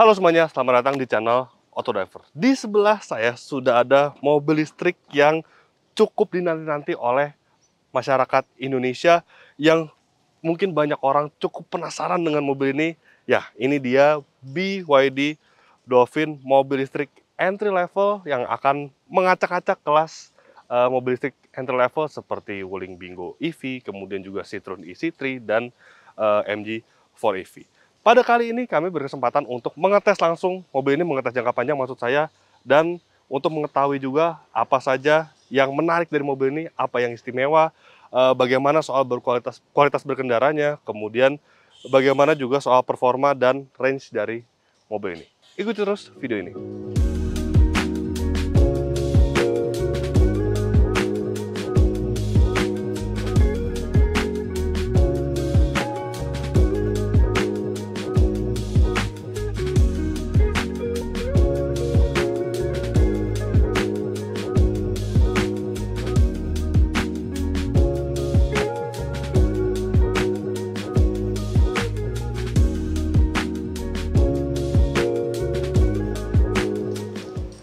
Halo semuanya, selamat datang di channel Autodiver. Di sebelah saya sudah ada mobil listrik yang cukup dinanti-nanti oleh masyarakat Indonesia yang mungkin banyak orang cukup penasaran dengan mobil ini. Ya, ini dia BYD Dolphin mobil listrik entry level yang akan mengacak-acak kelas mobil listrik entry level seperti Wuling Bingo EV, kemudian juga Citroen EC3 dan MG 4EV. Pada kali ini kami berkesempatan untuk mengetes langsung mobil ini, mengetes jangka panjang maksud saya, dan untuk mengetahui juga apa saja yang menarik dari mobil ini, apa yang istimewa, bagaimana soal kualitas berkendaranya, kemudian bagaimana juga soal performa dan range dari mobil ini. Ikuti terus video ini.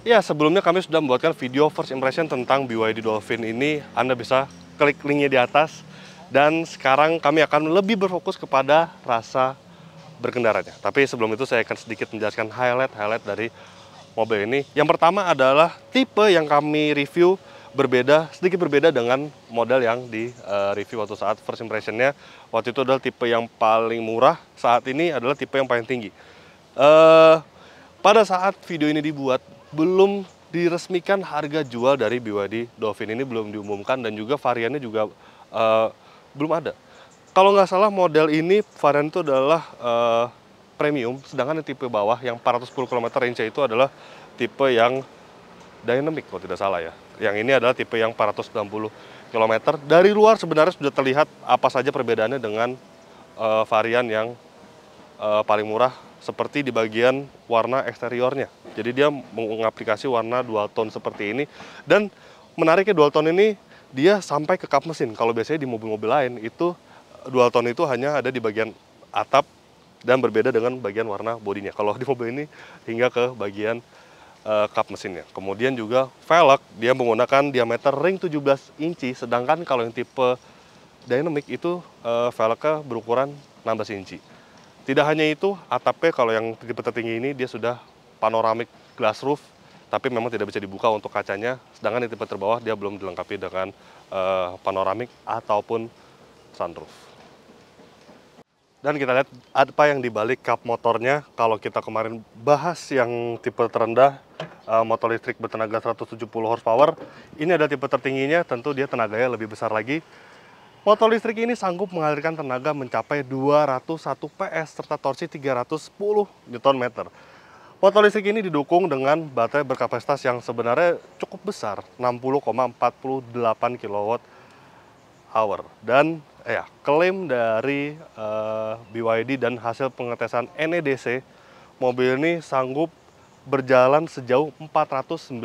Ya, sebelumnya kami sudah membuatkan video first impression tentang BYD Dolphin ini. Anda bisa klik linknya di atas. Dan sekarang kami akan lebih berfokus kepada rasa berkendaranya. Tapi sebelum itu saya akan sedikit menjelaskan highlight dari mobil ini. Yang pertama adalah tipe yang kami review sedikit berbeda dengan model yang di review waktu saat first impressionnya. Waktu itu adalah tipe yang paling murah, saat ini adalah tipe yang paling tinggi. Pada saat video ini dibuat, belum diresmikan harga jual dari BYD Dolphin ini, belum diumumkan, dan juga variannya juga belum ada. Kalau nggak salah model ini varian itu adalah premium, sedangkan yang tipe bawah yang 410 km range itu adalah tipe yang dynamic kalau tidak salah ya. Yang ini adalah tipe yang 460 km. Dari luar sebenarnya sudah terlihat apa saja perbedaannya dengan varian yang paling murah, seperti di bagian warna eksteriornya. Jadi dia mengaplikasi warna dual tone seperti ini. Dan menariknya dual tone ini dia sampai ke kap mesin. Kalau biasanya di mobil-mobil lain itu dual tone itu hanya ada di bagian atap dan berbeda dengan bagian warna bodinya. Kalau di mobil ini hingga ke bagian kap mesinnya. Kemudian juga velg dia menggunakan diameter ring 17 inci, sedangkan kalau yang tipe dynamic itu velgnya berukuran 16 inci. Tidak hanya itu, atapnya kalau yang tipe tertinggi ini dia sudah panoramic glass roof, tapi memang tidak bisa dibuka untuk kacanya. Sedangkan di tipe terbawah dia belum dilengkapi dengan panoramic ataupun sunroof. Dan kita lihat apa yang dibalik kap motornya. Kalau kita kemarin bahas yang tipe terendah, motor listrik bertenaga 170 horsepower, ini ada tipe tertingginya, tentu dia tenaganya lebih besar lagi. Motor listrik ini sanggup mengalirkan tenaga mencapai 201 PS serta torsi 310 Nm. Motor listrik ini didukung dengan baterai berkapasitas yang sebenarnya cukup besar, 60,48 kWh. Dan klaim dari BYD dan hasil pengetesan NEDC, mobil ini sanggup berjalan sejauh 490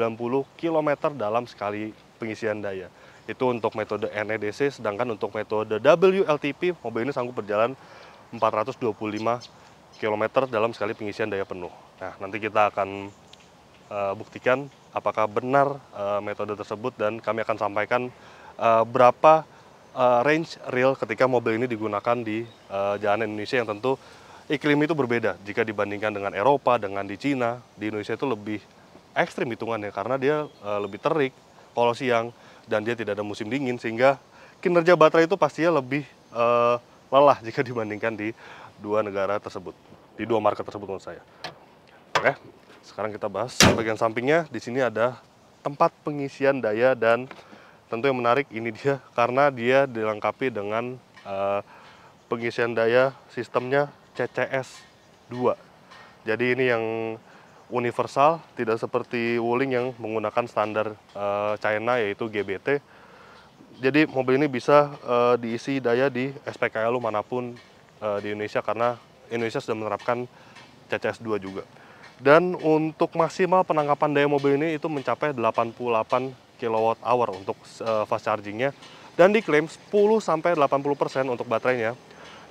km dalam sekali pengisian daya. Itu untuk metode NEDC, sedangkan untuk metode WLTP, mobil ini sanggup berjalan 425 km dalam sekali pengisian daya penuh. Nah, nanti kita akan buktikan apakah benar metode tersebut, dan kami akan sampaikan berapa range real ketika mobil ini digunakan di jalanan Indonesia, yang tentu iklim itu berbeda jika dibandingkan dengan Eropa, dengan di Cina. Di Indonesia itu lebih ekstrim hitungannya karena dia lebih terik kalau siang, dan dia tidak ada musim dingin, sehingga kinerja baterai itu pastinya lebih lelah jika dibandingkan di dua negara tersebut, di dua market tersebut menurut saya. Oke, sekarang kita bahas bagian sampingnya. Di sini ada tempat pengisian daya, dan tentu yang menarik ini dia karena dia dilengkapi dengan pengisian daya sistemnya CCS 2. Jadi ini yang universal, tidak seperti Wuling yang menggunakan standar China yaitu GBT. Jadi mobil ini bisa diisi daya di SPKLU manapun di Indonesia, karena Indonesia sudah menerapkan CCS 2 juga. Dan untuk maksimal penangkapan daya mobil ini itu mencapai 88 kWh untuk fast chargingnya, dan diklaim 10-80% untuk baterainya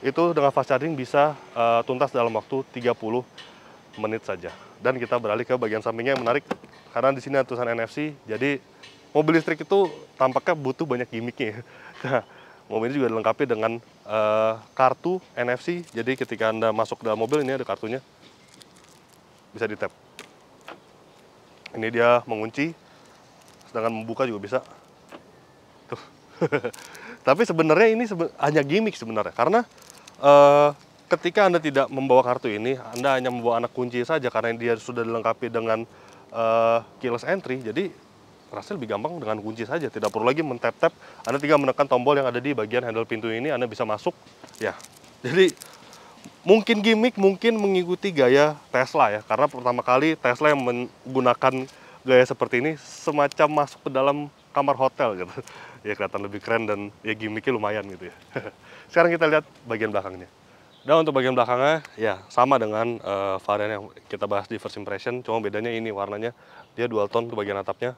itu dengan fast charging bisa tuntas dalam waktu 30 menit saja. Dan kita beralih ke bagian sampingnya yang menarik karena di sini ada tulisan NFC. Jadi mobil listrik itu tampaknya butuh banyak gimmicknya. Nah, mobil ini juga dilengkapi dengan kartu NFC. Jadi ketika Anda masuk ke dalam mobil, ini ada kartunya, bisa di tap. Ini dia mengunci, sedangkan membuka juga bisa. Tuh. Tapi sebenarnya ini hanya gimmick sebenarnya, karena ketika Anda tidak membawa kartu ini, Anda hanya membawa anak kunci saja karena dia sudah dilengkapi dengan keyless entry. Jadi rasanya lebih gampang dengan kunci saja, tidak perlu lagi men-tap-tap. Anda tinggal menekan tombol yang ada di bagian handle pintu ini, Anda bisa masuk. Ya, jadi mungkin gimmick, mungkin mengikuti gaya Tesla ya, karena pertama kali Tesla yang menggunakan gaya seperti ini semacam masuk ke dalam kamar hotel gitu. Ya kelihatan lebih keren dan ya gimmicknya lumayan gitu ya. Sekarang kita lihat bagian belakangnya. Dan untuk bagian belakangnya ya sama dengan varian yang kita bahas di first impression, cuma bedanya ini warnanya dia dual tone ke bagian atapnya.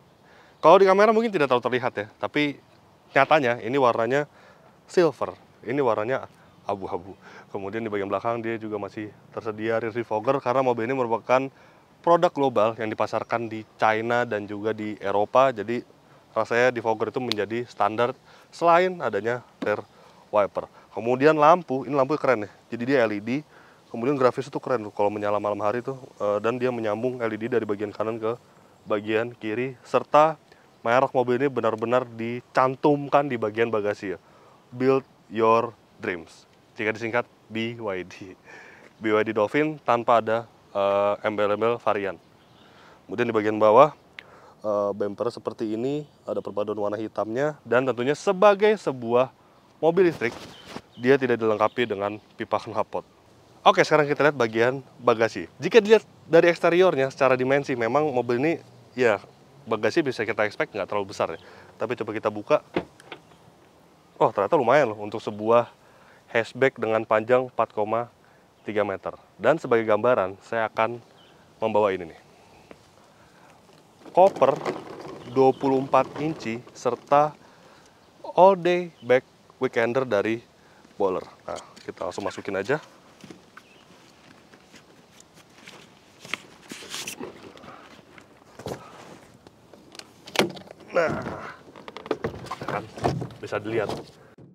Kalau di kamera mungkin tidak terlalu terlihat ya, tapi nyatanya ini warnanya silver, ini warnanya abu-abu. Kemudian di bagian belakang dia juga masih tersedia rear defogger karena mobil ini merupakan produk global yang dipasarkan di China dan juga di Eropa. Jadi rasanya defogger itu menjadi standar selain adanya rear wiper. Kemudian lampu, ini lampu keren ya. Jadi dia LED. Kemudian grafis itu keren kalau menyala malam hari tuh, dan dia menyambung LED dari bagian kanan ke bagian kiri, serta merek mobil ini benar-benar dicantumkan di bagian bagasi ya. Build your dreams. Jika disingkat BYD. BYD Dolphin tanpa ada embel-embel varian. Kemudian di bagian bawah bumper seperti ini, ada perpaduan warna hitamnya, dan tentunya sebagai sebuah mobil listrik dia tidak dilengkapi dengan pipa knalpot. Oke, sekarang kita lihat bagian bagasi. Jika dilihat dari eksteriornya secara dimensi, memang mobil ini ya bagasi bisa kita expect nggak terlalu besar ya. Tapi coba kita buka. Oh, ternyata lumayan loh untuk sebuah hatchback dengan panjang 4,3 meter. Dan sebagai gambaran, saya akan membawa ini nih. Koper 24 inci serta all day back weekender dari Bowler. Nah, kita langsung masukin aja. Nah, kan bisa dilihat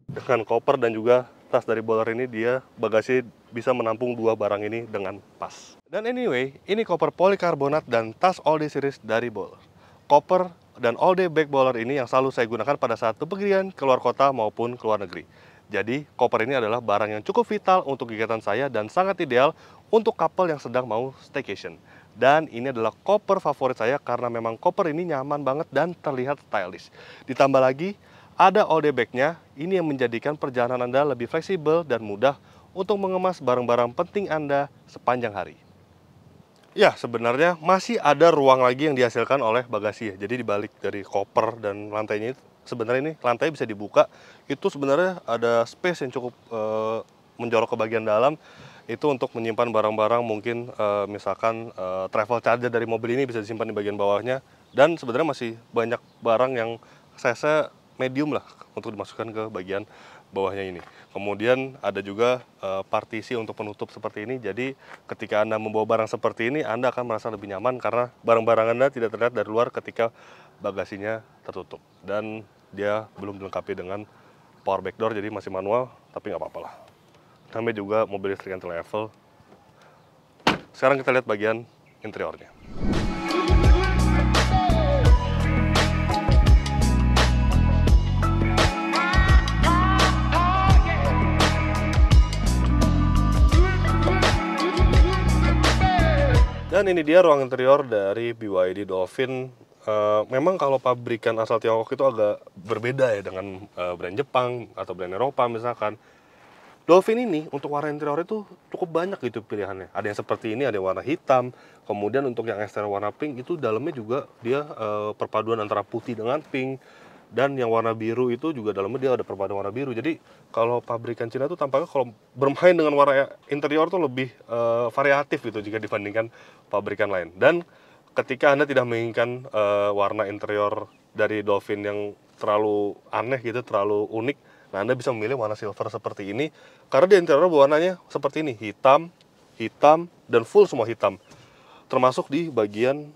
dengan koper dan juga tas dari Bowler ini, dia bagasi bisa menampung dua barang ini dengan pas. Dan anyway, ini koper polikarbonat dan tas all day series dari Bowler. Koper dan all day bag Bowler ini yang selalu saya gunakan pada saat bepergian keluar kota maupun keluar negeri. Jadi koper ini adalah barang yang cukup vital untuk kegiatan saya dan sangat ideal untuk couple yang sedang mau staycation. Dan ini adalah koper favorit saya karena memang koper ini nyaman banget dan terlihat stylish. Ditambah lagi ada all day bag-nya, ini yang menjadikan perjalanan Anda lebih fleksibel dan mudah untuk mengemas barang-barang penting Anda sepanjang hari. Ya, sebenarnya masih ada ruang lagi yang dihasilkan oleh bagasi ya. Jadi dibalik dari koper dan lantainya itu, sebenarnya ini lantai bisa dibuka. Itu sebenarnya ada space yang cukup menjorok ke bagian dalam. Itu untuk menyimpan barang-barang mungkin misalkan travel charger dari mobil ini bisa disimpan di bagian bawahnya. Dan sebenarnya masih banyak barang yang size-nya medium lah untuk dimasukkan ke bagian bawahnya ini. Kemudian ada juga partisi untuk penutup seperti ini. Jadi ketika Anda membawa barang seperti ini, Anda akan merasa lebih nyaman karena barang-barang Anda tidak terlihat dari luar ketika bagasinya tertutup. Dan dia belum dilengkapi dengan power back door, jadi masih manual, tapi nggak apa-apa lah. Namanya juga mobil listrik entry level. Sekarang kita lihat bagian interiornya. Dan ini dia ruang interior dari BYD Dolphin. Memang kalau pabrikan asal Tiongkok itu agak berbeda ya dengan brand Jepang atau brand Eropa misalkan. Dolphin ini untuk warna interior itu cukup banyak gitu pilihannya. Ada yang seperti ini, ada yang warna hitam. Kemudian untuk yang eksterior warna pink itu dalamnya juga dia perpaduan antara putih dengan pink. Dan yang warna biru itu juga dalamnya dia ada perpaduan warna biru. Jadi kalau pabrikan Cina itu tampaknya kalau bermain dengan warna interior tuh lebih variatif gitu jika dibandingkan pabrikan lain. Dan ketika Anda tidak menginginkan warna interior dari Dolphin yang terlalu aneh gitu, terlalu unik, nah Anda bisa memilih warna silver seperti ini. Karena di interior warnanya seperti ini, hitam, hitam, dan full semua hitam. termasuk di bagian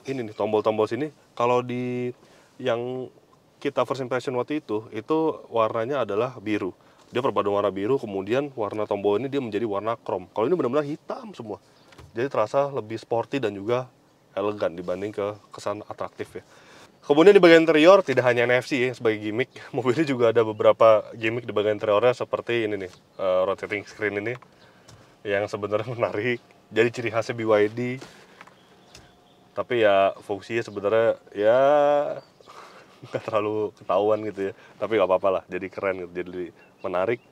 ini nih, tombol-tombol sini. Kalau di yang kita first impression waktu itu warnanya adalah biru. Dia perpaduan warna biru, kemudian warna tombol ini dia menjadi warna chrome. Kalau ini benar-benar hitam semua. Jadi terasa lebih sporty dan juga elegan dibanding ke kesan atraktif ya. Kemudian di bagian interior tidak hanya NFC ya sebagai gimmick, mobil ini juga ada beberapa gimmick di bagian interiornya seperti ini nih, rotating screen ini yang sebenarnya menarik. Jadi ciri khasnya BYD. Tapi ya fungsinya sebenarnya ya nggak terlalu ketahuan gitu ya. Tapi nggak apa-apa lah, jadi keren gitu, jadi menarik.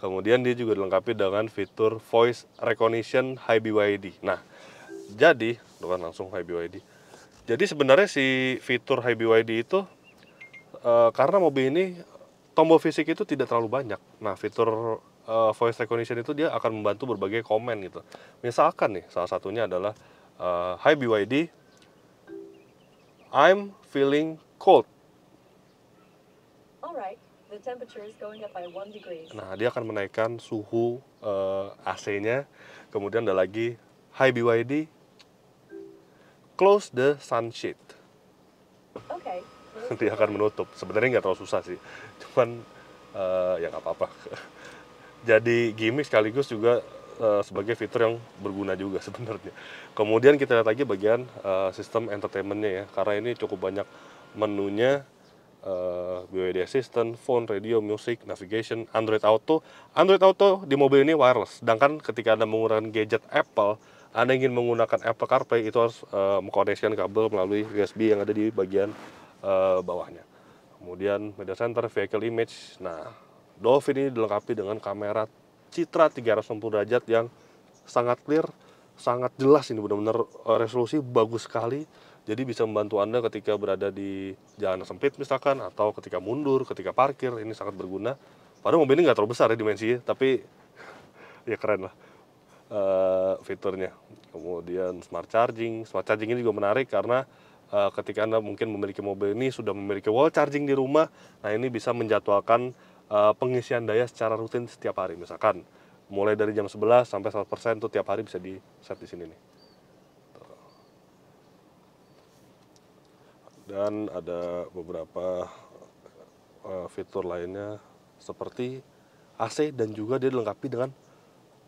Kemudian dia juga dilengkapi dengan fitur voice recognition Hi BYD. Nah, jadi bukan langsung Hi BYD. Jadi sebenarnya si fitur Hi BYD itu karena mobil ini tombol fisik itu tidak terlalu banyak. Nah, fitur voice recognition itu dia akan membantu berbagai komen gitu. Misalkan nih, salah satunya adalah Hi BYD, I'm feeling cold. Alright, the temperature is going up by 1 degree. Nah, dia akan menaikkan suhu AC-nya. Kemudian ada lagi, Hi BYD, close the sunshade. Okay. Dia akan menutup. Sebenarnya nggak terlalu susah sih. Cuman ya nggak apa-apa. Jadi gimmick sekaligus juga sebagai fitur yang berguna juga sebenarnya. Kemudian kita lihat lagi bagian sistem entertainment-nya ya. Karena ini cukup banyak menunya. BYD Assistant, phone, radio, music, navigation, Android Auto. Android Auto di mobil ini wireless. Sedangkan ketika Anda menggunakan gadget Apple, Anda ingin menggunakan Apple CarPlay, itu harus mengkoneksikan kabel melalui USB yang ada di bagian bawahnya. Kemudian media center, vehicle image. Nah, Dolphin ini dilengkapi dengan kamera citra 360 derajat yang sangat clear, sangat jelas. Ini benar-benar resolusi bagus sekali. Jadi bisa membantu Anda ketika berada di jalan sempit misalkan, atau ketika mundur, ketika parkir, ini sangat berguna. Padahal mobil ini nggak terlalu besar ya dimensinya, tapi ya keren lah fiturnya. Kemudian smart charging ini juga menarik karena ketika Anda mungkin memiliki mobil ini, sudah memiliki wall charging di rumah, nah ini bisa menjadwalkan pengisian daya secara rutin setiap hari. Misalkan mulai dari jam 11 sampai 100% tuh tiap hari bisa di set di sini nih. Dan ada beberapa fitur lainnya seperti AC, dan juga dia dilengkapi dengan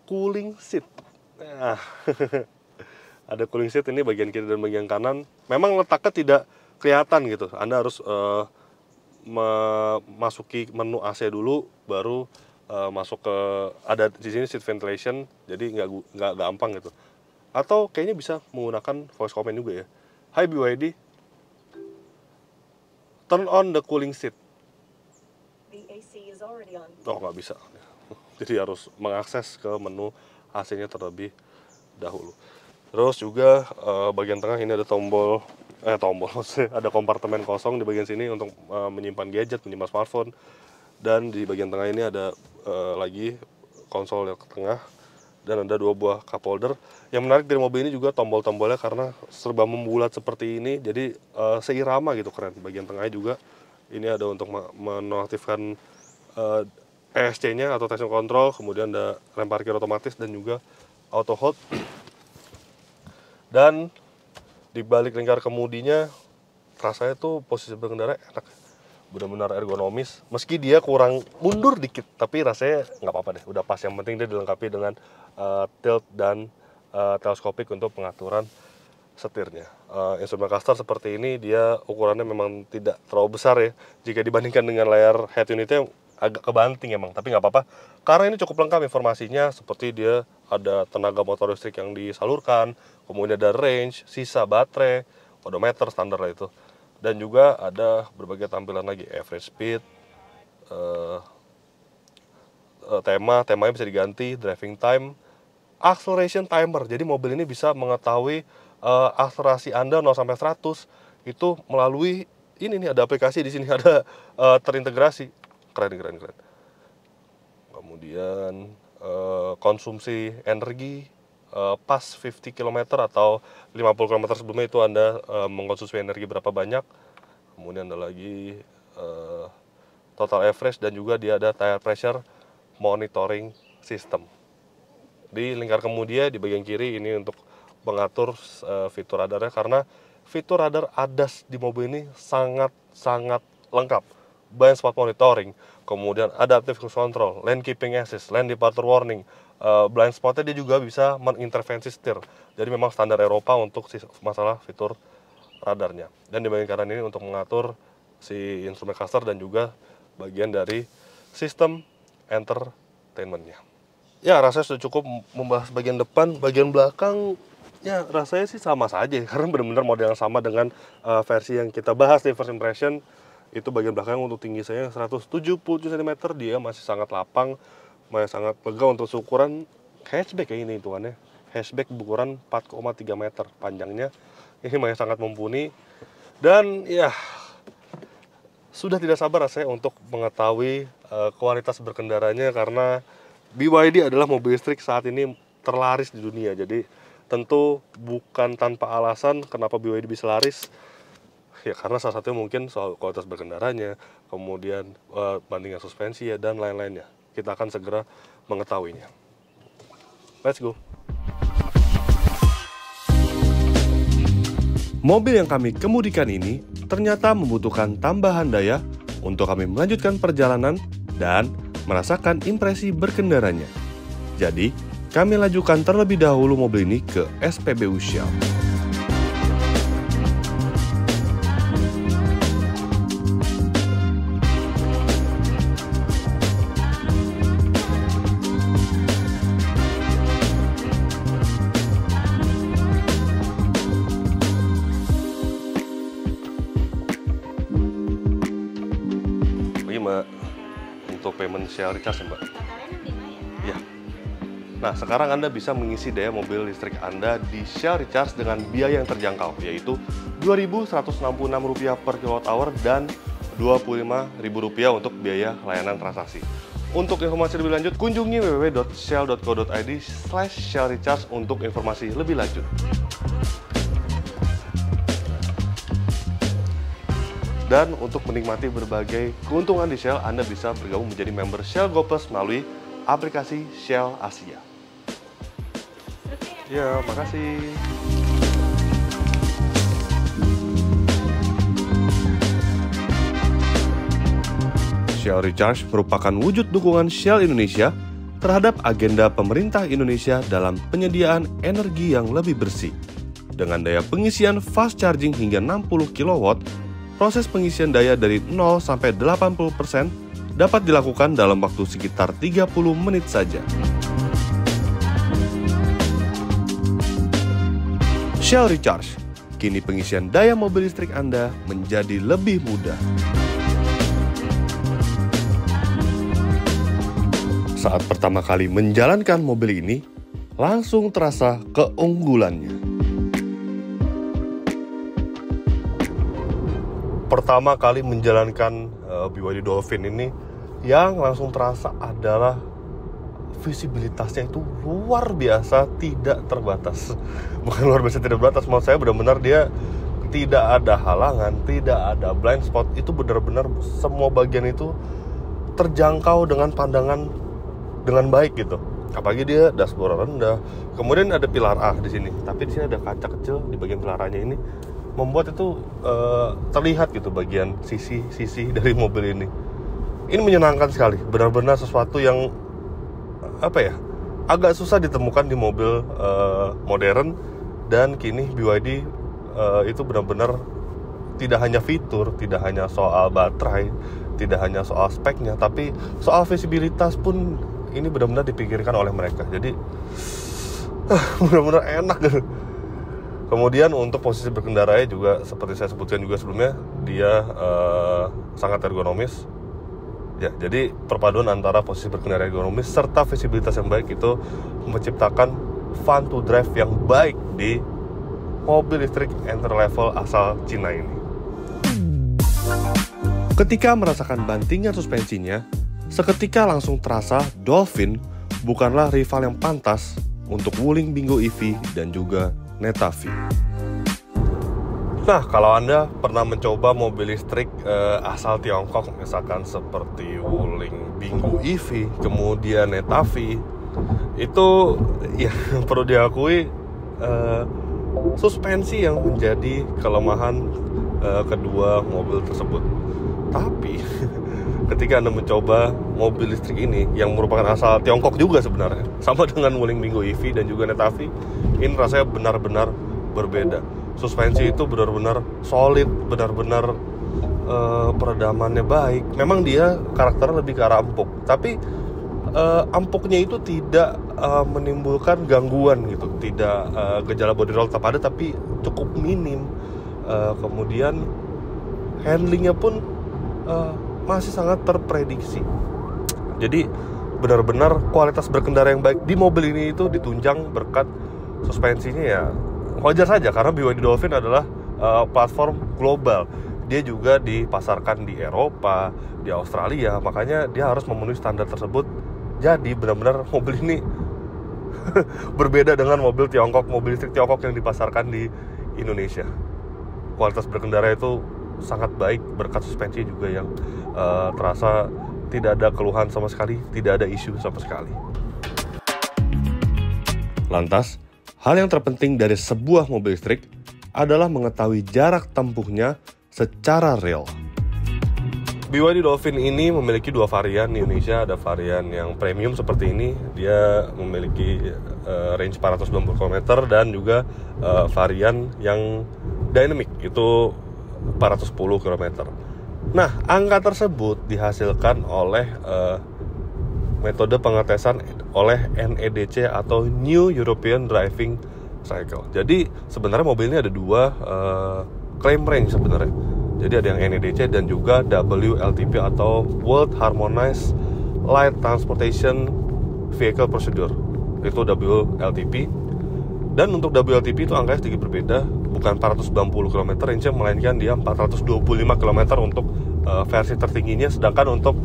cooling seat. Nah, ada cooling seat ini bagian kiri dan bagian kanan. Memang letaknya tidak kelihatan gitu. Anda harus memasuki menu AC dulu, baru masuk ke, ada di sini seat ventilation, jadi nggak gampang gitu. Atau kayaknya bisa menggunakan voice command juga ya. Hi BYD, turn on the cooling seat. The AC is already on. Oh, nggak bisa. Jadi harus mengakses ke menu AC-nya terlebih dahulu. Terus juga bagian tengah ini ada tombol, maksudnya ada kompartemen kosong di bagian sini untuk menyimpan gadget, menyimpan smartphone. Dan di bagian tengah ini ada lagi konsol yang ke tengah, dan ada 2 buah cup holder. Yang menarik dari mobil ini juga tombol-tombolnya karena serba membulat seperti ini, jadi seirama gitu, keren. Bagian tengahnya juga ini ada untuk menonaktifkan ESC-nya atau traction control, kemudian ada rem parkir otomatis dan juga auto hold. Dan di balik lingkar kemudinya, rasanya tuh posisi berkendara enak, benar-benar ergonomis. Meski dia kurang mundur dikit, tapi rasanya nggak apa-apa deh, udah pas. Yang penting dia dilengkapi dengan tilt dan teleskopik untuk pengaturan setirnya. Instrumen cluster seperti ini, dia ukurannya memang tidak terlalu besar ya jika dibandingkan dengan layar head unitnya, agak kebanting emang, tapi nggak apa-apa karena ini cukup lengkap informasinya. Seperti dia ada tenaga motor listrik yang disalurkan, kemudian ada range, sisa baterai, odometer standar lah itu, dan juga ada berbagai tampilan lagi, average speed, temanya bisa diganti, driving time, acceleration timer. Jadi mobil ini bisa mengetahui akselerasi Anda 0 sampai 100 itu melalui ini nih, ada aplikasi di sini, ada terintegrasi. Keren. Kemudian konsumsi energi pas 50 km atau 50 km sebelumnya itu Anda mengkonsumsi energi berapa banyak. Kemudian ada lagi total average, dan juga dia ada tire pressure monitoring system. Di lingkar kemudian di bagian kiri ini untuk mengatur fitur radarnya, karena fitur radar ADAS di mobil ini sangat lengkap. Blind spot monitoring, kemudian adaptive cruise control, lane keeping assist, lane departure warning. Blind spotnya dia juga bisa mengintervensi setir. Jadi memang standar Eropa untuk masalah fitur radarnya. Dan dibandingkan ini untuk mengatur si instrument cluster dan juga bagian dari sistem entertainmentnya. Ya, rasanya sudah cukup membahas bagian depan. Bagian belakang ya rasanya sih sama saja, karena benar-benar model yang sama dengan versi yang kita bahas di first impression. Itu bagian belakang untuk tinggi saya 177 cm, dia masih sangat lapang, masih sangat lega untuk ukuran hatchback ya ini hitungannya. Hatchback berukuran 4,3 meter panjangnya, ini masih sangat mumpuni. Dan ya, sudah tidak sabar saya untuk mengetahui kualitas berkendaranya, karena BYD adalah mobil listrik saat ini terlaris di dunia. Jadi tentu bukan tanpa alasan kenapa BYD bisa laris. Ya karena salah satunya mungkin soal kualitas berkendaranya, kemudian bandingan suspensi ya, dan lain-lainnya. Kita akan segera mengetahuinya. Let's go. Mobil yang kami kemudikan ini ternyata membutuhkan tambahan daya untuk kami melanjutkan perjalanan dan merasakan impresi berkendaranya. Jadi, kami lajukan terlebih dahulu mobil ini ke SPBU Shell. Mbak, untuk payment Shell Recharge ya, Mbak? Iya. Nah, sekarang Anda bisa mengisi daya mobil listrik Anda di Shell Recharge dengan biaya yang terjangkau, yaitu Rp2.166 per kWh dan Rp25.000 untuk biaya layanan transaksi. Untuk informasi lebih lanjut, kunjungi www.shell.co.id/shellrecharge untuk informasi lebih lanjut. Dan untuk menikmati berbagai keuntungan di Shell, Anda bisa bergabung menjadi member Shell Go Plus melalui aplikasi Shell Asia. Ya, makasih. Shell Recharge merupakan wujud dukungan Shell Indonesia terhadap agenda pemerintah Indonesia dalam penyediaan energi yang lebih bersih. Dengan daya pengisian fast charging hingga 60 kW, proses pengisian daya dari 0 sampai 80% dapat dilakukan dalam waktu sekitar 30 menit saja. Shell Recharge, kini pengisian daya mobil listrik Anda menjadi lebih mudah. Saat pertama kali menjalankan mobil ini, langsung terasa keunggulannya. Pertama kali menjalankan BYD Dolphin ini, yang langsung terasa adalah visibilitasnya itu luar biasa tidak terbatas. Bukan luar biasa tidak terbatas, maksud saya benar-benar dia tidak ada halangan, tidak ada blind spot. Itu benar-benar semua bagian itu terjangkau dengan pandangan dengan baik gitu. Apalagi dia dashboard rendah. Kemudian ada pilar A di sini, tapi di sini ada kaca kecil di bagian pilar A-nya ini, membuat itu terlihat gitu bagian sisi dari mobil ini. Ini menyenangkan sekali, benar-benar sesuatu yang agak susah ditemukan di mobil modern. Dan kini BYD itu benar-benar tidak hanya fitur, tidak hanya soal baterai, tidak hanya soal speknya, tapi soal visibilitas pun ini benar-benar dipikirkan oleh mereka. Jadi benar-benar enak gitu. Kemudian untuk posisi berkendaranya juga seperti saya sebutkan juga sebelumnya, dia sangat ergonomis. Ya, jadi perpaduan antara posisi berkendara ergonomis serta visibilitas yang baik itu menciptakan fun to drive yang baik di mobil listrik entry level asal Cina ini. Ketika merasakan bantingnya suspensinya, seketika langsung terasa Dolphin bukanlah rival yang pantas untuk Wuling Bingo EV dan juga Neta-V. Nah, kalau Anda pernah mencoba mobil listrik asal Tiongkok, misalkan seperti Wuling Bingo EV, kemudian Neta-V, itu ya perlu diakui suspensi yang menjadi kelemahan kedua mobil tersebut. Tapi ketika Anda mencoba mobil listrik ini yang merupakan asal Tiongkok juga sebenarnya, sama dengan Wuling Bingo EV dan juga Netavi, ini rasanya benar-benar berbeda. Suspensi itu benar-benar solid, benar-benar peredamannya baik. Memang dia karakternya lebih ke arah empuk, tapi empuknya itu tidak menimbulkan gangguan gitu, tidak gejala body roll tetap ada tapi cukup minim. Kemudian handlingnya pun masih sangat terprediksi. Jadi benar-benar kualitas berkendara yang baik di mobil ini itu ditunjang berkat suspensinya. Ya wajar saja karena BYD Dolphin adalah platform global. Dia juga dipasarkan di Eropa, di Australia, makanya dia harus memenuhi standar tersebut. Jadi benar-benar mobil ini berbeda dengan mobil Tiongkok, mobil listrik Tiongkok yang dipasarkan di Indonesia. Kualitas berkendara itu sangat baik berkat suspensi juga yang terasa tidak ada keluhan sama sekali, tidak ada isu sama sekali. Lantas, hal yang terpenting dari sebuah mobil listrik adalah mengetahui jarak tempuhnya secara real. BYD Dolphin ini memiliki dua varian di Indonesia. Ada varian yang premium seperti ini, dia memiliki range 490 km, dan juga varian yang dynamic itu 410 km. Nah, angka tersebut dihasilkan oleh metode pengetesan oleh NEDC atau New European Driving Cycle. Jadi sebenarnya mobil ini ada dua claim range sebenarnya. Jadi ada yang NEDC dan juga WLTP atau World Harmonized Light Transportation Vehicle Procedure. Itu WLTP. Dan untuk WLTP itu angkanya sedikit berbeda, bukan 490 km range, melainkan dia 425 km untuk versi tertingginya, sedangkan untuk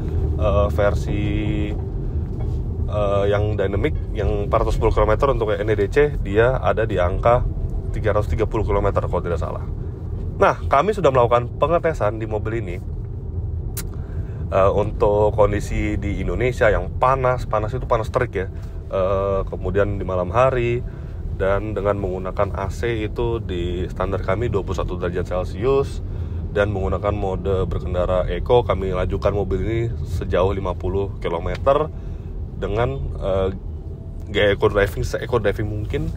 versi yang dynamic yang 410 km untuk NEDC dia ada di angka 330 km kalau tidak salah. Nah, kami sudah melakukan pengetesan di mobil ini untuk kondisi di Indonesia yang panas itu panas terik ya, kemudian di malam hari, dan dengan menggunakan AC itu di standar kami 21 derajat Celcius, dan menggunakan mode berkendara Eco. Kami lajukan mobil ini sejauh 50 km dengan gaya eco driving mungkin.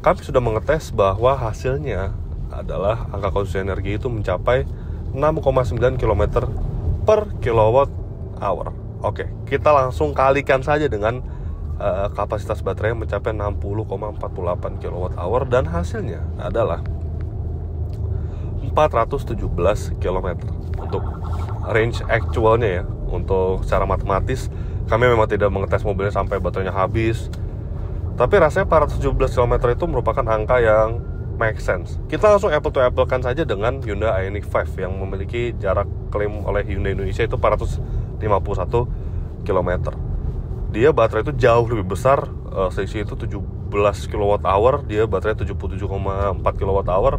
Kami sudah mengetes bahwa hasilnya adalah angka konsumsi energi itu mencapai 6,9 km per kilowatt hour. Oke, kita langsung kalikan saja dengan kapasitas baterai yang mencapai 60,48 kWh, dan hasilnya adalah 417 km untuk range actualnya ya. Untuk secara matematis kami memang tidak mengetes mobilnya sampai baterainya habis, tapi rasanya 417 km itu merupakan angka yang make sense. Kita langsung apple to apple kan saja dengan Hyundai Ioniq 5 yang memiliki jarak klaim oleh Hyundai Indonesia itu 451 km. Dia baterai itu jauh lebih besar, selisih itu 17 kWh, dia baterai 77,4 kWh.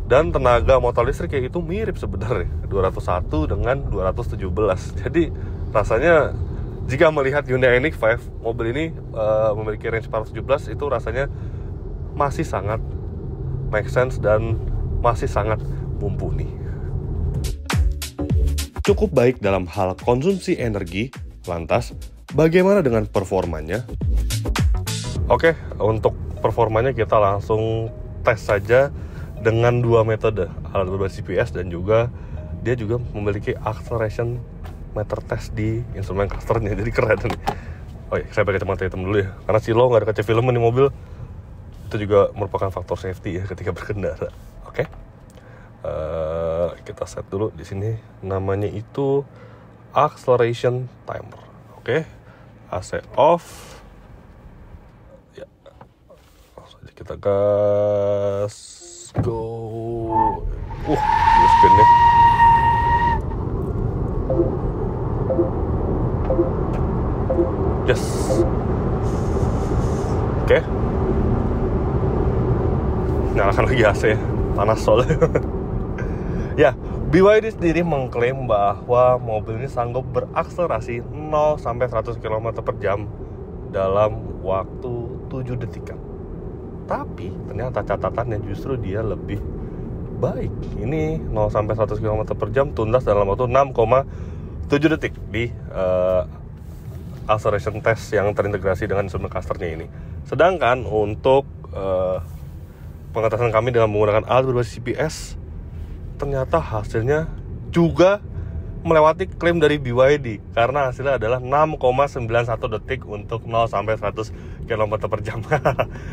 Dan tenaga motor listrik itu mirip sebenarnya, 201 dengan 217. Jadi rasanya jika melihat Hyundai Ioniq 5, mobil ini memiliki range 417, itu rasanya masih sangat make sense dan masih sangat mumpuni. Cukup baik dalam hal konsumsi energi. Lantas, bagaimana dengan performanya? Oke, untuk performanya kita langsung tes saja dengan dua metode, alat berbasis GPS, dan juga dia juga memiliki acceleration meter test di instrumen clusternya. Jadi keren nih. Oh iya, saya pakai kacamata hitam dulu ya, karena silo nggak ada kaca film di mobil. Itu juga merupakan faktor safety ya ketika berkendara. Oke, kita set dulu di sini. Namanya itu acceleration timer. Oke, AC off. Ya, langsung aja kita gas. Go. Di spinnya. Yes. Oke. Nyalakan lagi AC, panas soalnya. Ya, BYD sendiri mengklaim bahwa mobil ini sanggup berakselerasi 0 sampai 100 km per jam dalam waktu 7 detikan. Tapi ternyata catatannya justru dia lebih baik. Ini 0 sampai 100 km per jam tuntas dalam waktu 6,7 detik di acceleration test yang terintegrasi dengan instrumen clusternya ini. Sedangkan untuk pengetesan kami dengan menggunakan alat berbasis GPS, ternyata hasilnya juga melewati klaim dari BYD karena hasilnya adalah 6,91 detik untuk 0 sampai 100 km per jam.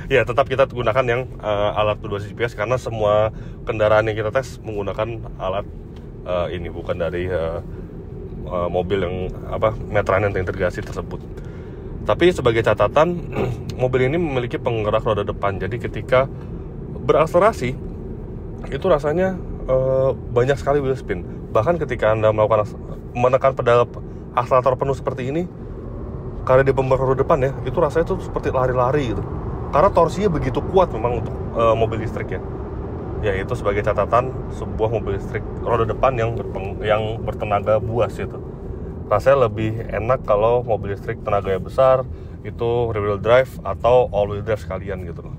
Ya, tetap kita gunakan yang alat berbasis GPS karena semua kendaraan yang kita tes menggunakan alat ini, bukan dari mobil yang meteran yang terintegrasi tersebut. Tapi sebagai catatan, mobil ini memiliki penggerak roda depan. Jadi ketika berakselerasi itu rasanya banyak sekali wheel spin. Bahkan ketika Anda menekan pedal akselerator penuh seperti ini, karena di penggerak roda depan ya, itu rasanya tuh seperti lari-lari gitu. Karena torsinya begitu kuat memang untuk mobil listrik ya. Ya, itu sebagai catatan sebuah mobil listrik roda depan yang bertenaga buas itu. Rasanya lebih enak kalau mobil listrik tenaganya besar, itu rear wheel drive atau all wheel drive sekalian gitu loh.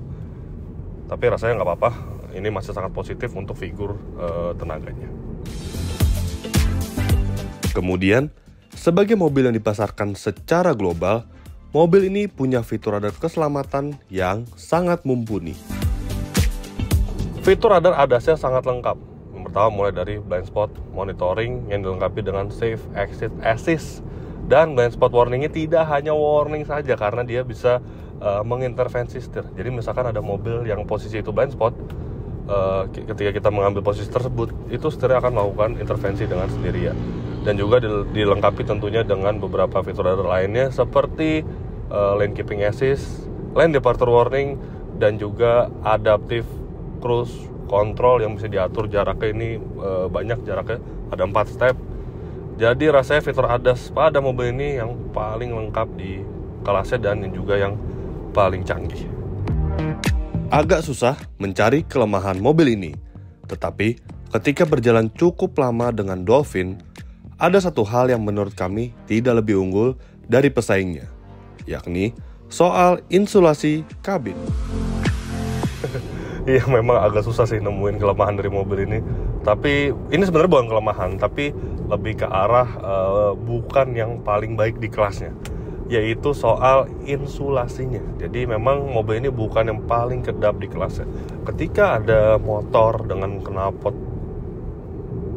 Tapi rasanya nggak apa-apa, ini masih sangat positif untuk figur tenaganya. Kemudian, sebagai mobil yang dipasarkan secara global, mobil ini punya fitur radar keselamatan yang sangat mumpuni. Fitur radar ADAS-nya sangat lengkap. Yang pertama mulai dari blind spot monitoring yang dilengkapi dengan safe exit assist, dan blind spot warningnya tidak hanya warning saja karena dia bisa mengintervensi setir. Jadi misalkan ada mobil yang posisi itu blind spot, ketika kita mengambil posisi tersebut, itu setirnya akan melakukan intervensi dengan sendirinya. Dan juga dilengkapi tentunya dengan beberapa fitur radar lainnya seperti lane keeping assist, lane departure warning, dan juga adaptive cruise control yang bisa diatur jaraknya. Ini banyak jaraknya, ada 4 step. Jadi rasanya fitur ADAS pada mobil ini yang paling lengkap di kelasnya dan juga yang paling canggih. Agak susah mencari kelemahan mobil ini, tetapi ketika berjalan cukup lama dengan Dolphin, ada satu hal yang menurut kami tidak lebih unggul dari pesaingnya, yakni soal insulasi kabin. Iya, memang agak susah sih nemuin kelemahan dari mobil ini. Tapi ini sebenarnya bukan kelemahan, tapi lebih ke arah bukan yang paling baik di kelasnya, yaitu soal insulasinya. Jadi memang mobil ini bukan yang paling kedap di kelasnya. Ketika ada motor dengan knalpot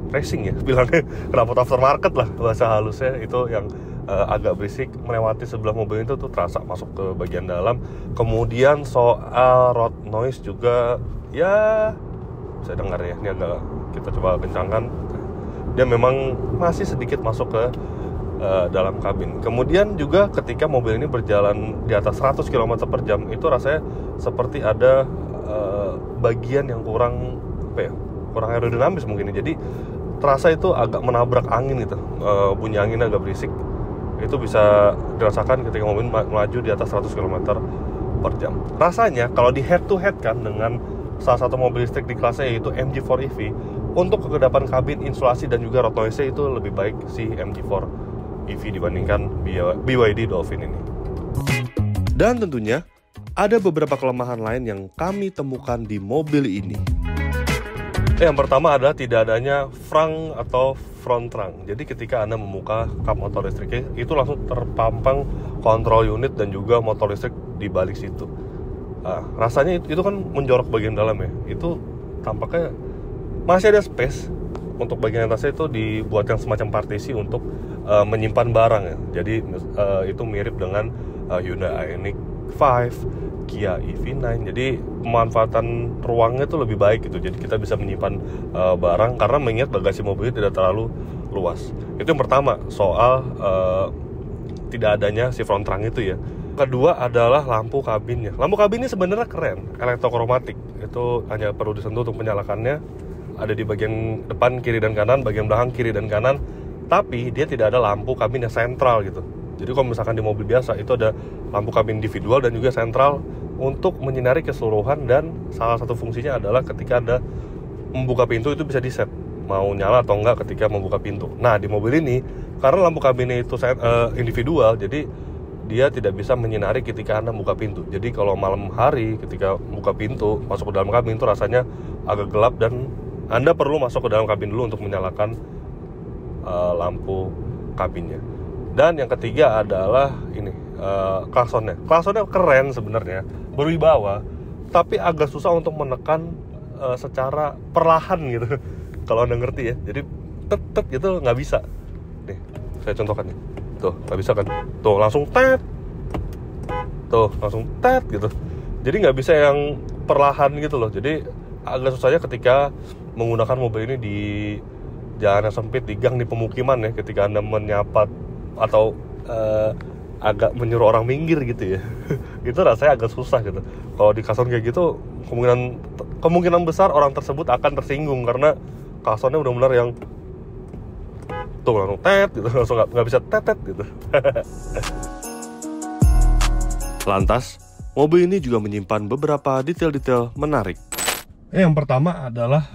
racing ya, bilangnya knalpot aftermarket lah bahasa halusnya, itu yang agak berisik melewati sebelah mobil itu tuh terasa masuk ke bagian dalam. Kemudian soal road noise juga ya saya dengar ya, ini agak kita coba kencangkan, dia memang masih sedikit masuk ke dalam kabin. Kemudian juga ketika mobil ini berjalan di atas 100 km per jam, itu rasanya seperti ada bagian yang kurang kurang aerodinamis mungkin. Jadi terasa itu agak menabrak angin gitu, bunyi angin agak berisik. Itu bisa dirasakan ketika mobil melaju di atas 100 km per jam. Rasanya kalau di head to head kan dengan salah satu mobil listrik di kelasnya yaitu MG4 EV, untuk kekedapan kabin, insulasi dan juga road noise itu lebih baik si MG4 EV dibandingkan BYD Dolphin ini. Dan tentunya ada beberapa kelemahan lain yang kami temukan di mobil ini. Yang pertama adalah tidak adanya frunk atau front trunk. Jadi ketika Anda membuka kap motor listriknya, itu langsung terpampang kontrol unit dan juga motor listrik di balik situ. Rasanya itu kan menjorok bagian dalam ya. Itu tampaknya masih ada space untuk bagian atasnya, itu dibuat yang semacam partisi untuk menyimpan barang ya. Jadi itu mirip dengan Hyundai Ioniq 5, Kia EV9. Jadi pemanfaatan ruangnya itu lebih baik gitu. Jadi kita bisa menyimpan barang karena mengingat bagasi mobil tidak terlalu luas. Itu yang pertama, soal tidak adanya si front trunk itu ya. Kedua adalah lampu kabinnya. Lampu kabinnya sebenarnya keren, elektrokromatik. Itu hanya perlu disentuh untuk menyalakannya. Ada di bagian depan kiri dan kanan, bagian belakang kiri dan kanan. Tapi dia tidak ada lampu kabin yang sentral gitu. Jadi kalau misalkan di mobil biasa itu ada lampu kabin individual dan juga sentral untuk menyinari keseluruhan, dan salah satu fungsinya adalah ketika Anda membuka pintu itu bisa di-set mau nyala atau enggak ketika membuka pintu. Nah, di mobil ini karena lampu kabinnya itu individual, jadi dia tidak bisa menyinari ketika Anda buka pintu. Jadi kalau malam hari ketika buka pintu, masuk ke dalam kabin itu rasanya agak gelap dan Anda perlu masuk ke dalam kabin dulu untuk menyalakan lampu kabinnya. Dan yang ketiga adalah ini, klaksonnya. Klaksonnya keren sebenarnya, berwibawa, tapi agak susah untuk menekan secara perlahan gitu. Kalau Anda ngerti ya. Jadi tet gitu nggak bisa. Nih, saya contohkan nih. Tuh, nggak bisa kan? Tuh, langsung tet. Tuh, langsung tet gitu. Jadi nggak bisa yang perlahan gitu loh. Jadi agak susahnya ketika menggunakan mobil ini di jalan yang sempit, di gang, di pemukiman ya. Ketika Anda menyapa atau agak menyuruh orang minggir gitu ya. Itu rasanya agak susah gitu. Kalau di klakson kayak gitu, kemungkinan besar orang tersebut akan tersinggung karena klaksonnya benar-benar yang tuh langsung tet gitu, langsung nggak bisa tetet gitu. Lantas, mobil ini juga menyimpan beberapa detail-detail menarik. Yang pertama adalah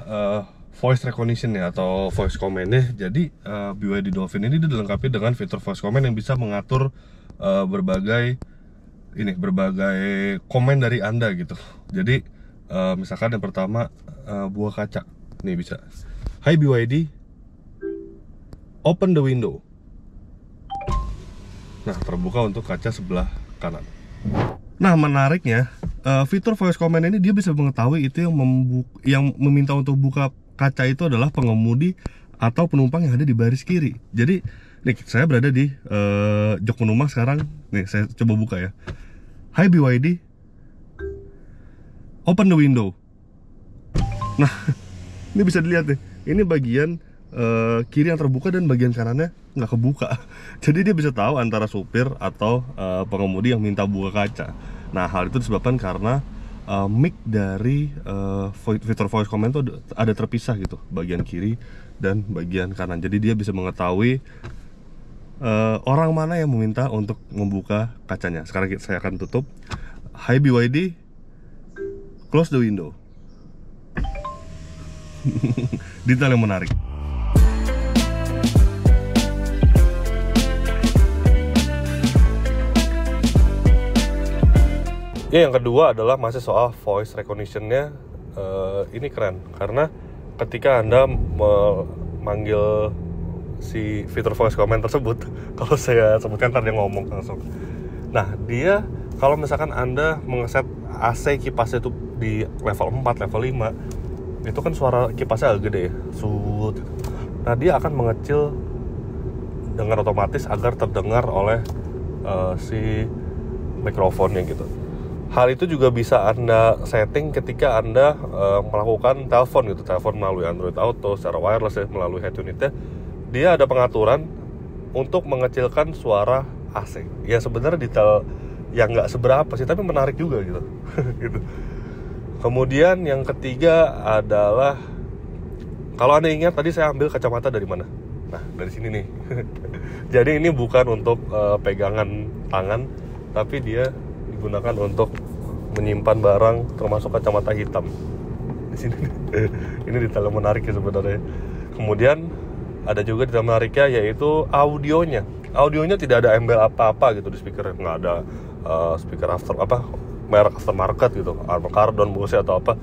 voice recognition ya, atau voice command-nya. Jadi BYD Dolphin ini dilengkapi dengan fitur voice command yang bisa mengatur berbagai komen dari Anda gitu. Jadi misalkan yang pertama buka kaca, nih bisa, "Hai BYD, open the window." Nah, terbuka untuk kaca sebelah kanan. Nah, menariknya fitur voice command ini dia bisa mengetahui itu yang meminta untuk buka kaca itu adalah pengemudi atau penumpang yang ada di baris kiri. Jadi, nih saya berada di jok penumpang sekarang. Nih, saya coba buka ya. "Hai BYD, open the window." Nah, ini bisa dilihat nih. Ini bagian kiri yang terbuka dan bagian kanannya nggak kebuka. Jadi dia bisa tahu antara supir atau pengemudi yang minta buka kaca. Nah, hal itu disebabkan karena mic dari fitur voice command itu ada terpisah gitu, bagian kiri dan bagian kanan. Jadi dia bisa mengetahui orang mana yang meminta untuk membuka kacanya. Sekarang saya akan tutup. "Hai BYD, close the window." Detail yang menarik. Ya, yang kedua adalah masih soal voice recognition-nya. Ini keren karena ketika Anda memanggil si fitur voice command tersebut, kalau saya sebutkan ntar dia ngomong langsung. Nah, dia kalau misalkan Anda mengeset AC kipasnya itu di level 4, level 5, itu kan suara kipasnya agak gede ya, sut. Nah, dia akan mengecil dengan otomatis agar terdengar oleh si mikrofonnya gitu. Hal itu juga bisa Anda setting ketika Anda melakukan telepon gitu, telepon melalui Android Auto secara wireless ya, melalui head unitnya. Dia ada pengaturan untuk mengecilkan suara AC. Ya sebenarnya detail yang nggak seberapa sih, tapi menarik juga gitu. Gitu. Kemudian yang ketiga adalah, kalau Anda ingat tadi saya ambil kacamata dari mana? Nah, dari sini nih. Jadi ini bukan untuk pegangan tangan, tapi dia digunakan untuk menyimpan barang, termasuk kacamata hitam. Di sini. Ini detail yang menarik ya sebenarnya. Kemudian ada juga detail menariknya, yaitu audionya. Audionya tidak ada embel apa-apa gitu di speaker, nggak ada speaker merek aftermarket gitu, Cardon, Bose atau apa.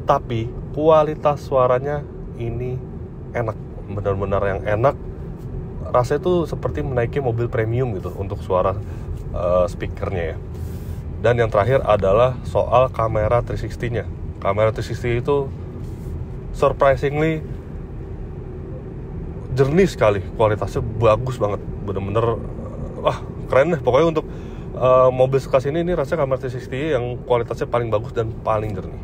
Tapi kualitas suaranya ini enak, benar-benar yang enak. Rasanya tuh seperti menaiki mobil premium gitu untuk suara speakernya ya. Dan yang terakhir adalah soal kamera 360-nya. Kamera 360 itu surprisingly jernih sekali, kualitasnya bagus banget, bener-bener wah keren deh. Pokoknya untuk mobil sekelas ini rasanya kamera 360 yang kualitasnya paling bagus dan paling jernih.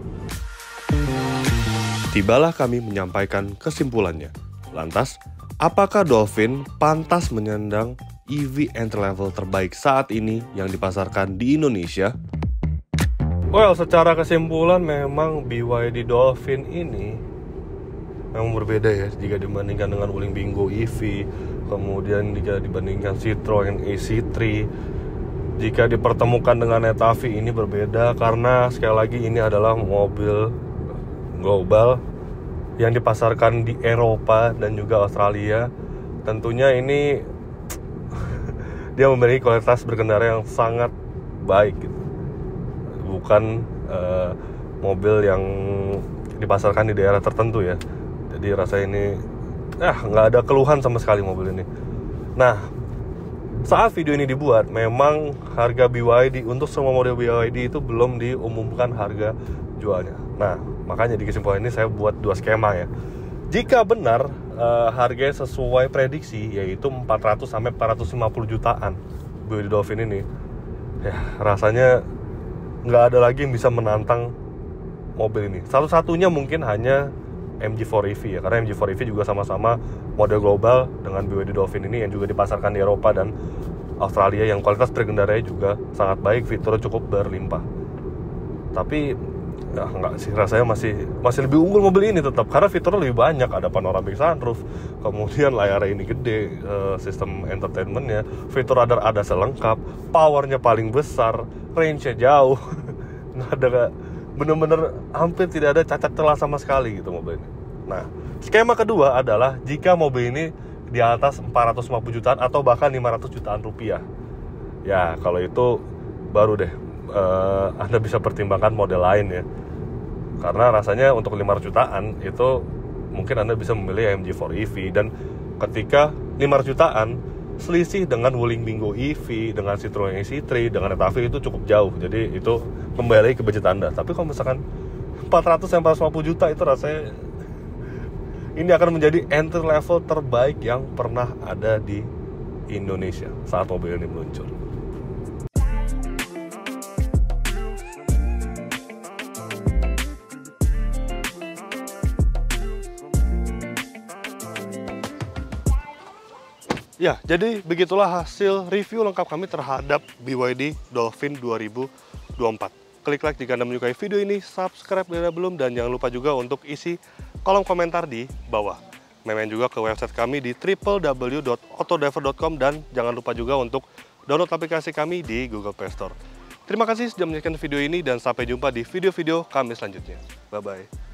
Tibalah kami menyampaikan kesimpulannya. Lantas, apakah Dolphin pantas menyandang EV entry level terbaik saat ini yang dipasarkan di Indonesia? Well, secara kesimpulan memang BYD Dolphin ini memang berbeda ya jika dibandingkan dengan Wuling Bingo EV, kemudian jika dibandingkan Citroen AC3, jika dipertemukan dengan Netavi ini berbeda karena sekali lagi ini adalah mobil global yang dipasarkan di Eropa dan juga Australia. Tentunya ini dia memiliki kualitas berkendara yang sangat baik gitu. Bukan mobil yang dipasarkan di daerah tertentu ya. Jadi rasanya ini nggak ada keluhan sama sekali mobil ini. Nah, saat video ini dibuat, memang harga BYD untuk semua model BYD itu belum diumumkan harga jualnya. Nah, makanya di kesimpulan ini saya buat 2 skema ya. Jika benar harganya sesuai prediksi, yaitu 400 sampai 450 jutaan BYD Dolphin ini, ya rasanya nggak ada lagi yang bisa menantang mobil ini. Satu-satunya mungkin hanya MG4 EV ya, karena MG4 EV juga sama-sama model global dengan BYD Dolphin ini yang juga dipasarkan di Eropa dan Australia, yang kualitas berkendaranya juga sangat baik, fiturnya cukup berlimpah. Tapi ya enggak sih, rasanya masih lebih unggul mobil ini tetap, karena fiturnya lebih banyak. Ada panoramic sunroof, kemudian layarnya ini gede, sistem entertainmentnya, fitur radar ada selengkap, powernya paling besar, range-nya jauh. Nggak ada, bener-bener hampir tidak ada cacat celah sama sekali gitu mobil ini. Nah, skema kedua adalah jika mobil ini di atas 450 jutaan atau bahkan 500 jutaan rupiah. Ya, kalau itu baru deh Anda bisa pertimbangkan model lain ya. Karena rasanya untuk 500 jutaan itu mungkin Anda bisa memilih MG4 EV, dan ketika 500 jutaan selisih dengan Wuling Bingo EV, dengan Citroen AC3, dengan Netafee itu cukup jauh. Jadi itu kembali ke budget Anda. Tapi kalau misalkan 400 sampai 450 juta itu rasanya ini akan menjadi entry level terbaik yang pernah ada di Indonesia saat mobil ini meluncur. Ya, jadi begitulah hasil review lengkap kami terhadap BYD Dolphin 2024. Klik like jika Anda menyukai video ini, subscribe jika belum, dan jangan lupa juga untuk isi kolom komentar di bawah. Main juga ke website kami di www.autodriver.com, dan jangan lupa juga untuk download aplikasi kami di Google Play Store. Terima kasih sudah menyaksikan video ini, dan sampai jumpa di video-video kami selanjutnya. Bye-bye.